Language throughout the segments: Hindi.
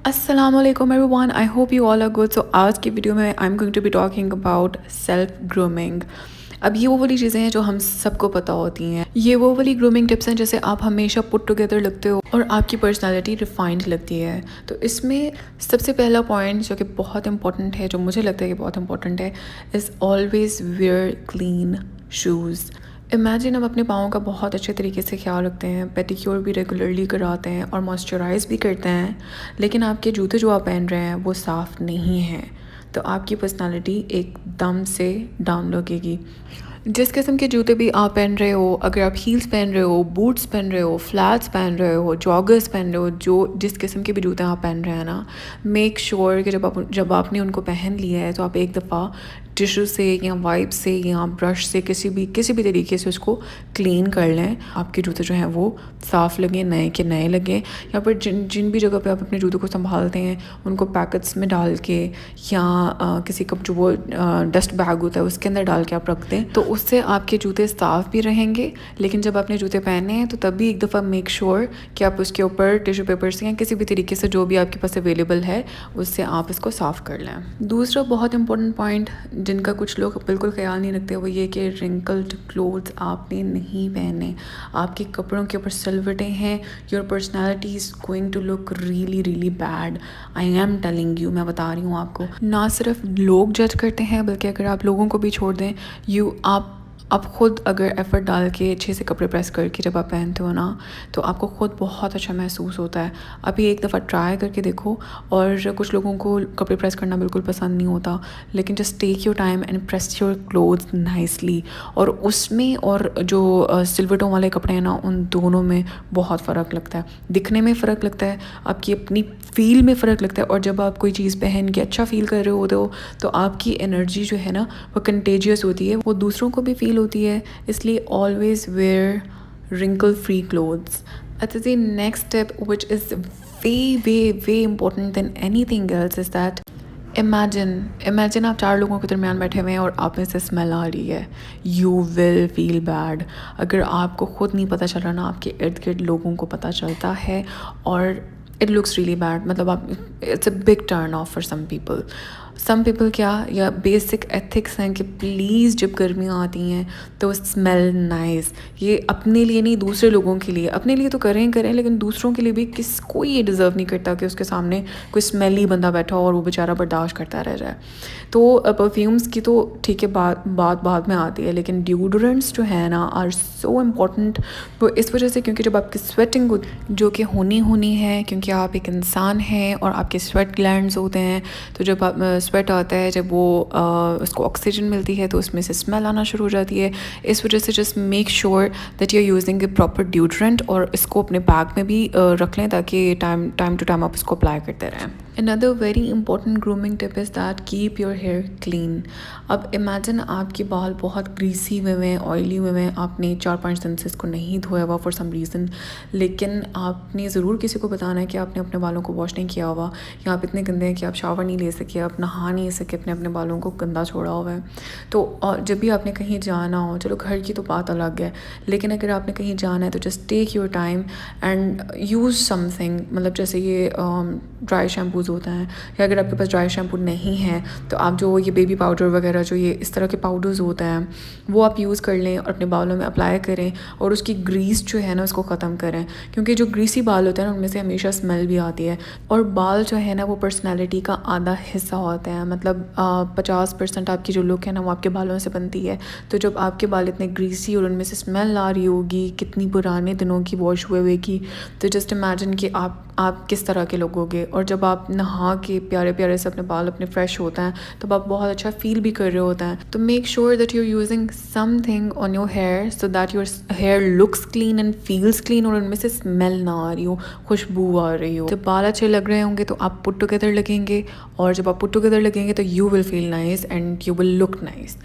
अस्सलाम वालेकुम everyone, I hope you all are good. So आज की वीडियो में I am going to be talking about self grooming. अब ये वो वाली चीज़ें हैं जो हम सबको पता होती हैं। ये वो वाली ग्रूमिंग टिप्स हैं जैसे आप हमेशा पुट टुगेदर लगते हो और आपकी पर्सनालिटी रिफाइंड लगती है। तो इसमें सबसे पहला पॉइंट जो कि बहुत इंपॉर्टेंट है, जो मुझे लगता है कि बहुत इंपॉर्टेंट है, is always where clean shoes. Imagine हम अपने पाँव का बहुत अच्छे तरीके से ख्याल रखते हैं, पेडिक्योर भी रेगुलरली कराते हैं और मॉइस्चराइज भी करते हैं, लेकिन आपके जूते जो आप पहन रहे हैं वो साफ़ नहीं हैं, तो आपकी पर्सनालिटी एकदम से डाउन लगेगी। जिस किस्म के जूते भी आप पहन रहे हो, अगर आप हील्स पहन रहे हो, बूट्स पहन रहे हो, फ्लैट्स पहन रहे हो, जॉगर्स पहन रहे हो, जो जिस किस्म के भी जूते आप पहन रहे हैं ना, मेक श्योर कि जब आपने उनको पहन लिया है तो आप एक दफ़ा टिश्यू से या वाइप से या ब्रश से किसी भी तरीके से उसको क्लीन कर लें। आपके जूते जो हैं वो साफ़ लगें, नए के नए लगें। या फिर जिन भी जगह पे आप अपने जूतों को संभालते हैं उनको पैकेट्स में डाल के या किसी का जो वो डस्ट बैग होता है उसके अंदर डाल के आप रख दें, तो उससे आपके जूते साफ़ भी रहेंगे। लेकिन जब आपने जूते पहने हैं तो तभी एक दफ़ा मेक श्योर कि आप उसके ऊपर टिश्यू पेपर से या किसी भी तरीके से जो भी आपके पास अवेलेबल है उससे आप इसको साफ़ कर लें। दूसरा बहुत इंपॉर्टेंट पॉइंट जिनका कुछ लोग बिल्कुल ख्याल नहीं रखते वो ये कि रिंकल्ड क्लोथ्स आपने नहीं पहने। आपके कपड़ों के ऊपर सिलवटें हैं, your personality is going to look really really bad. I am telling you, मैं बता रही हूँ आपको। ना सिर्फ लोग जज करते हैं बल्कि अगर आप लोगों को भी छोड़ दें, आप खुद अगर एफ़र्ट डाल के अच्छे से कपड़े प्रेस करके जब आप पहनते हो ना, तो आपको खुद बहुत अच्छा महसूस होता है। आप ये एक दफ़ा ट्राई करके देखो। और कुछ लोगों को कपड़े प्रेस करना बिल्कुल पसंद नहीं होता, लेकिन just take your time and press your clothes nicely. और उसमें और जो सिलवटों वाले कपड़े हैं ना, उन दोनों में बहुत फ़र्क लगता है। दिखने में फ़र्क लगता है, आपकी अपनी फ़ील में फ़र्क लगता है। और जब आप कोई चीज़ पहन के अच्छा फ़ील कर रहे होते हो तो आपकी एनर्जी जो है ना वो कंटेजियस होती है, वो दूसरों को भी फ़ील होती है। इसलिए always wear wrinkle free clothes. At the next step, which is way important than anything else, is that imagine आप चार लोगों के दरमियान बैठे हुए हैं और आप में से स्मेल आ रही है। You will feel bad. अगर आपको खुद नहीं पता चल रहा ना, आपके इर्द गिर्द लोगों को पता चलता है और इट लुक्स रियली बैड। मतलब आप, it's a big turn off for some people क्या, या बेसिक एथिक्स हैं कि प्लीज़ जब गर्मियाँ आती हैं तो स्मेल नाइस। ये अपने लिए नहीं, दूसरे लोगों के लिए। अपने लिए तो करें लेकिन दूसरों के लिए भी कोई ये डिज़र्व नहीं करता कि उसके सामने कोई स्मेली बंदा बैठा हो और वो बेचारा बर्दाश्त करता रह जाए। तो परफ्यूम्स की तो ठीक है, बाद में आती है, लेकिन डिओड्रेंट्स जो है ना आर सो इम्पॉर्टेंट। वो इस वजह से क्योंकि जब आपकी स्वेटिंग जो कि होनी है, क्योंकि आप एक इंसान हैं और आपके स्वेट ग्लैंड्स होते हैं, तो जब आप स्वेट आता है, जब वो उसको ऑक्सीजन मिलती है तो उसमें से स्मेल आना शुरू हो जाती है। इस वजह से just make sure that you are using a proper deodorant और इसको अपने बैग में भी रख लें ताकि टाइम टू टाइम आप इसको अप्लाई करते रहें। Another very important grooming tip is that keep your hair clean. अब इमेजिन आपके बाल बहुत ग्रीसी हुए हैं, ऑयली हुए हैं, आपने 4-5 दिन से इसको नहीं धोया हुआ फॉर सम रीज़न, लेकिन आपने ज़रूर किसी को बताना है कि आपने अपने बालों को वॉश नहीं किया हुआ, या आप इतने गंदे हैं कि आप शावर नहीं ले सके, आप नहा नहीं सके, अपने बालों को गंदा छोड़ा हुआ है। तो जब भी आपने कहीं जाना हो, चलो घर की तो बात अलग है, लेकिन अगर आपने कहीं जाना है तो just take your time and use something. मतलब जैसे ये ड्राई शैम्पूज़ होता है, या अगर आपके पास ड्राई शैम्पू नहीं है तो आप जो ये बेबी पाउडर वगैरह, जो ये इस तरह के पाउडर्स होते हैं, वो आप यूज़ कर लें और अपने बालों में अप्लाई करें और उसकी ग्रीस जो है ना उसको ख़त्म करें। क्योंकि जो ग्रीसी बाल होते हैं ना उनमें से हमेशा स्मेल भी आती है, और बाल जो है ना वो पर्सनैलिटी का आधा हिस्सा होते हैं। मतलब 50% आपकी जो लुक है ना वो आपके बालों से बनती है। तो जब आपके बाल इतने ग्रीसी और उनमें से स्मेल आ रही होगी कितनी पुराने दिनों की वॉश हुए की, तो जस्ट इमेजिन कि आप किस तरह के लोगोगे। और जब आप नहा के प्यारे से अपने बाल अपने फ्रेश होते हैं तब आप बहुत अच्छा फील भी कर रहे होते हैं। तो make sure that you are using something on your hair so that your hair looks clean and feels clean, और उनमें से स्मेल ना आ रही हो, खुशबू आ रही हो। जब बाल अच्छे लग रहे होंगे तो आप पुट टुगेदर लगेंगे, और जब आप पुट टुगेदर लगेंगे तो you will feel nice and you will look nice.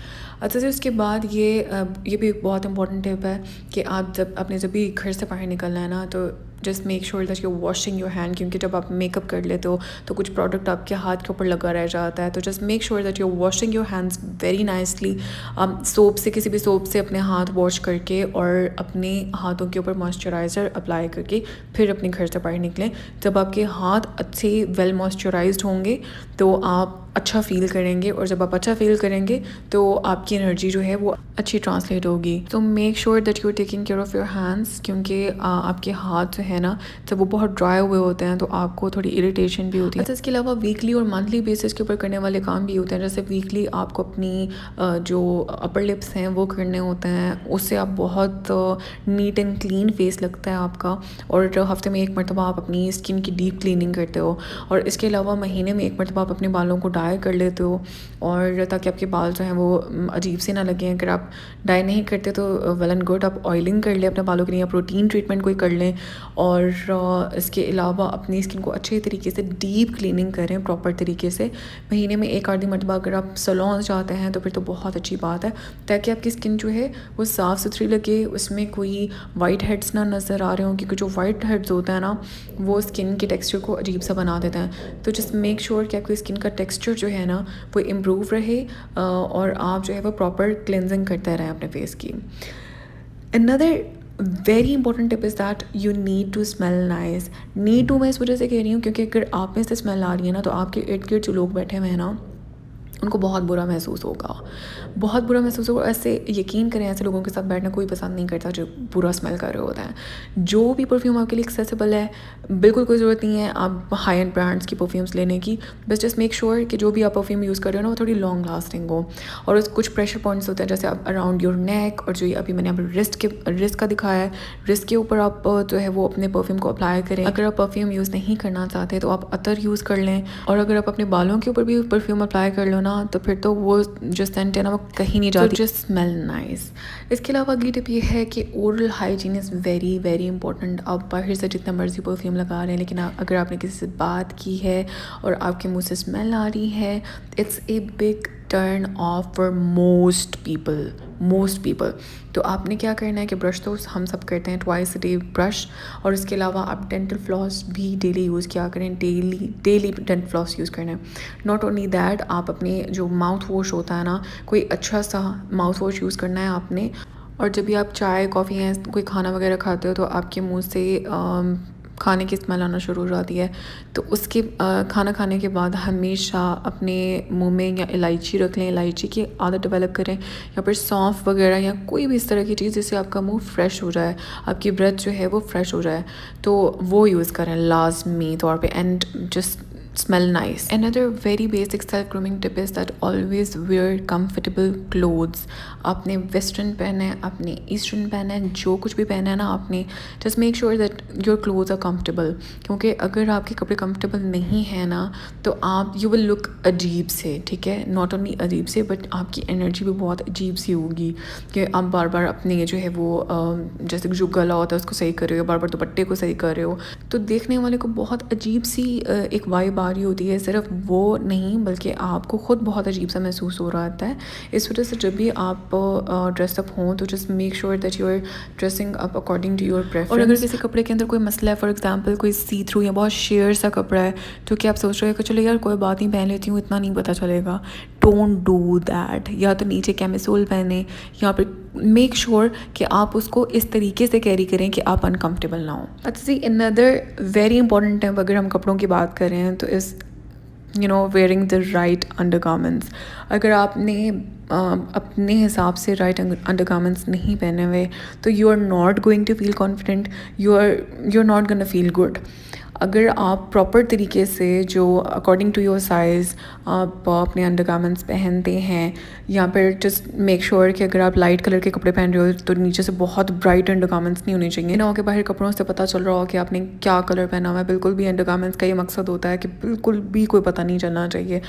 अच्छा जी, उसके बाद ये भी बहुत इंपॉर्टेंट टिप है कि आप जब भी घर से बाहर निकलना है ना, तो just make sure that you washing your hand, क्योंकि जब आप मेकअप कर लेते हो तो कुछ प्रोडक्ट आपके हाथ के ऊपर लगा रह जाता है। तो just make sure that you washing your hands very nicely, soap से, किसी भी सोप से अपने हाथ वॉश करके और अपने हाथों के ऊपर मॉइस्चराइज़र अप्लाई करके फिर अपने घर से बाहर निकलें। जब आपके हाथ अच्छे वेल मॉइस्चराइज्ड होंगे तो आप अच्छा फ़ील करेंगे, और जब आप अच्छा फ़ील करेंगे तो आपकी एनर्जी जो है वो अच्छी ट्रांसलेट होगी। तो make sure that you are taking care of your hands, क्योंकि आपके हाथ जो है ना, जब वो बहुत ड्राई हुए होते हैं तो आपको थोड़ी इरिटेशन भी होती है। अच्छा, इसके अलावा वीकली और मंथली बेसिस के ऊपर करने वाले काम भी होते हैं। जैसे वीकली आपको अपनी जो अपर लिप्स हैं वो करने होते हैं, उससे आप बहुत नीट एंड क्लीन फेस लगता है आपका। और हफ्ते में एक मरतबा आप अपनी स्किन की डीप क्लीनिंग करते हो, और इसके अलावा महीने में एक मरतबा आप अपने बालों को डाई कर लेते हो, और ताकि आपके बाल जो हैं वो अजीब से ना लगें। अगर आप डाई नहीं करते तो वेल एंड गुड, आप ऑयलिंग कर लें अपने बालों के लिए, या प्रोटीन ट्रीटमेंट कोई कर लें। और इसके अलावा अपनी स्किन को अच्छे तरीके से डीप क्लीनिंग करें प्रॉपर तरीके से। महीने में एक आधी मरतबा अगर आप सैलून जाते हैं तो फिर तो बहुत अच्छी बात है, ताकि आपकी स्किन जो है वो साफ़ सुथरी लगे, उसमें कोई वाइट हेड्स ना नज़र आ रहे हों, क्योंकि जो वाइट हेड्स होते हैं ना वो स्किन के टेक्सचर को अजीब सा बना देते हैं। तो जस्ट मेक श्योर कि आपकी स्किन का टेक्सचर जो है ना वो इम्प्रूव रहे, और आप जो है वो प्रॉपर क्लेंजिंग करते रहें अपने फेस की। Another very important tip is that you need to smell nice. Need to मैं इस वजह से कह रही हूँ क्योंकि अगर आप में से स्मेल आ रही है ना, तो आपके इर्द गिर्द जो लोग बैठे हुए हैं ना, उनको बहुत बुरा महसूस होगा, बहुत बुरा महसूस होगा। ऐसे यकीन करें, ऐसे लोगों के साथ बैठना कोई पसंद नहीं करता जो बुरा स्मेल कर रहे होते हैं। जो भी परफ्यूम आपके लिए एक्सेसिबल है, बिल्कुल कोई ज़रूरत नहीं है आप हाई एंड ब्रांड्स की परफ्यूम्स लेने की। बस जस्ट मेक श्योर कि जो भी आप परफ्यूम यूज़ कर रहे हो ना वो थोड़ी लॉन्ग लास्टिंग हो। और कुछ प्रेशर पॉइंट्स होते हैं, जैसे आप अराउंड योर नेक, और जो ये अभी मैंने यहाँ पर रिस्ट का दिखाया है, रिस्ट के ऊपर आप जो है वो अपने परफ्यूम को अप्लाई करें। अगर आप परफ्यूम यूज़ नहीं करना चाहते तो आप अतर यूज़ कर लें, और अगर आप अपने बालों के ऊपर भी परफ्यूम अप्लाई कर लो ना, तो फिर तो वो जो सेंट है ना वो कहीं नहीं जाती, जस्ट स्मेल नाइस। इसके अलावा अगली टिप ये है कि oral hygiene is very very important. आप बाहर से जितना मर्जी परफ्यूम लगा रहे हैं, लेकिन अगर आपने किसी से बात की है और आपके मुंह से स्मेल आ रही है, it's a big turn off for most people. तो आपने क्या करना है कि ब्रश तो हम सब करते हैं, ट्वाइस अ डे ब्रश, और इसके अलावा आप डेंटल फ्लॉस भी डेली यूज़ किया करें, डेली डेंटल फ्लॉस यूज़ करना है। नॉट ओनली दैट, आप अपने जो माउथ वॉश होता है ना, कोई अच्छा सा माउथ वॉश यूज़ करना है आपने। और जब भी आप चाय कॉफ़ी या कोई खाना वगैरह खाते हो तो आपके मुंह से खाने की स्मेल आना शुरू हो जाती है, तो उसके खाना खाने के बाद हमेशा अपने मुंह में या इलायची रख लें, इलायची की आदत डेवलप करें, या फिर सौंफ वगैरह या कोई भी इस तरह की चीज़ जिससे आपका मुंह फ्रेश हो जाए, आपकी ब्रेथ जो है वो फ्रेश हो जाए, तो वो यूज़ करें लाजमी तौर पे, and just smell nice. Another very basic self grooming tip is that always wear comfortable clothes. आपने वेस्टर्न पहना है, आपने ईस्टर्न पहना है, जो कुछ भी पहना है ना आपने, just make sure that your clothes are comfortable. क्योंकि अगर आपके कपड़े कंफर्टेबल नहीं है ना, तो आप यू विल लुक अजीब से, ठीक है, नॉट ओनली अजीब से बट आपकी एनर्जी भी बहुत अजीब सी होगी कि आप बार बार अपने जो है वो जैसे जो गला होता है उसको सही कर रहे हो, बार बार दुपट्टे को सही कर रहे हो, तो देखने वाले को बहुत अजीब सी एक वाइब आ रही होती है। सिर्फ वो नहीं बल्कि आपको खुद बहुत अजीब सा महसूस हो रहा होता है। इस वजह से जब भी आप ड्रेसअप हों तो just make sure that you are dressing up according to your preference. और अगर किसी कपड़े के अंदर कोई मसला है, फॉर एग्जांपल कोई सी थ्रू या बहुत शेयर सा कपड़ा है, तो क्या आप सोच रहे हो कि चलो यार कोई बात नहीं, पहन लेती हूँ, इतना नहीं पता चलेगा, डोंट डू दैट। या तो नीचे कैमिसोल पहने, या फिर मेक श्योर कि आप उसको इस तरीके से कैरी करें कि आप अनकम्फर्टेबल ना हो। अच्छा सी, अनदर वेरी इंपॉर्टेंट है अगर हम कपड़ों की बात कर रहे हैं तो इस वेयरिंग द राइट अंडरगारमेंट्स। अगर आपने अपने हिसाब से राइट अंडरगारमेंट्स नहीं पहने हुए तो you are not going to feel confident, you are not gonna feel good. अगर आप प्रॉपर तरीके से जो अकॉर्डिंग टू योर साइज़ आप अपने अंडरगारमेंट्स पहनते हैं, या फिर जस्ट मेक श्योर कि अगर आप लाइट कलर के कपड़े पहन रहे हो तो नीचे से बहुत ब्राइट अंडरगारमेंट्स नहीं होने चाहिए। ना हो कि बाहर कपड़ों से पता चल रहा हो कि आपने क्या कलर पहना हुआ है। बिल्कुल भी अंडरगारमेंट्स का ये मकसद होता है कि बिल्कुल भी कोई पता नहीं चलना चाहिए।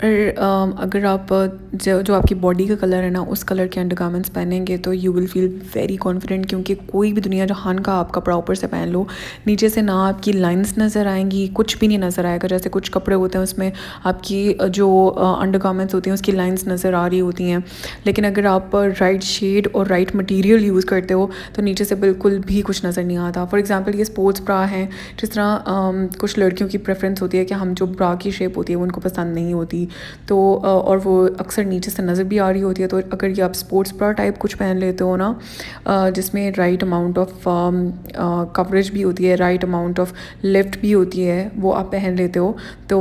अगर आप जो आपकी बॉडी का कलर है ना उस कलर के अंडरगारमेंट्स पहनेंगे तो you will feel very confident, क्योंकि कोई भी दुनिया जहान का आप कपड़ा ऊपर से पहन लो, नीचे से ना आपकी लाइंस नज़र आएंगी, कुछ भी नहीं नज़र आएगा। जैसे कुछ कपड़े होते हैं उसमें आपकी जो अंडरगारमेंट्स होती हैं उसकी लाइंस नज़र आ रही होती हैं, लेकिन अगर आप राइट शेड और राइट मटेरियल यूज़ करते हो तो नीचे से बिल्कुल भी कुछ नज़र नहीं आता। फॉर एग्जांपल ये स्पोर्ट्स ब्रा हैं, जिस तरह कुछ लड़कियों की प्रेफरेंस होती है कि हम जो ब्रा की शेप होती है वो उनको पसंद नहीं होती, तो और वो अक्सर नीचे से नज़र भी आ रही होती है। तो अगर ये आप स्पोर्ट्स ब्रा टाइप कुछ पहन लेते हो ना, जिसमें राइट अमाउंट ऑफ कवरेज भी होती है, राइट अमाउंट ऑफ लिफ्ट भी होती है, वो आप पहन लेते हो तो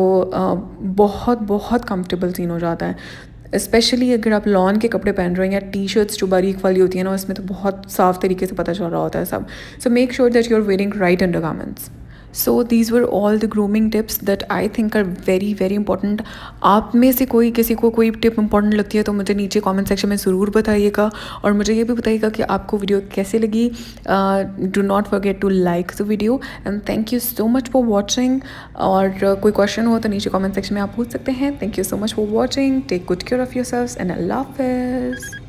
बहुत बहुत कंफर्टेबल सीन हो जाता है। स्पेशली अगर आप लॉन के कपड़े पहन रहे हो या टी शर्ट्स जो बारीक वाली होती है ना, उसमें तो बहुत साफ तरीके से पता चल रहा होता है सब। So make sure that you are wearing right undergarments. So these were all the grooming tips that I think are very very important. आप में से किसी को कोई टिप इंपॉर्टेंट लगती है तो मुझे नीचे कमेंट सेक्शन में ज़रूर बताइएगा, और मुझे ये भी बताइएगा कि आपको वीडियो कैसे लगी। Do not forget to like the video and thank you so much for watching. और कोई क्वेश्चन हो तो नीचे कमेंट सेक्शन में आप पूछ सकते हैं। Thank you so much for watching. Take good care of your selves and अल्लाह हाफ़िज़।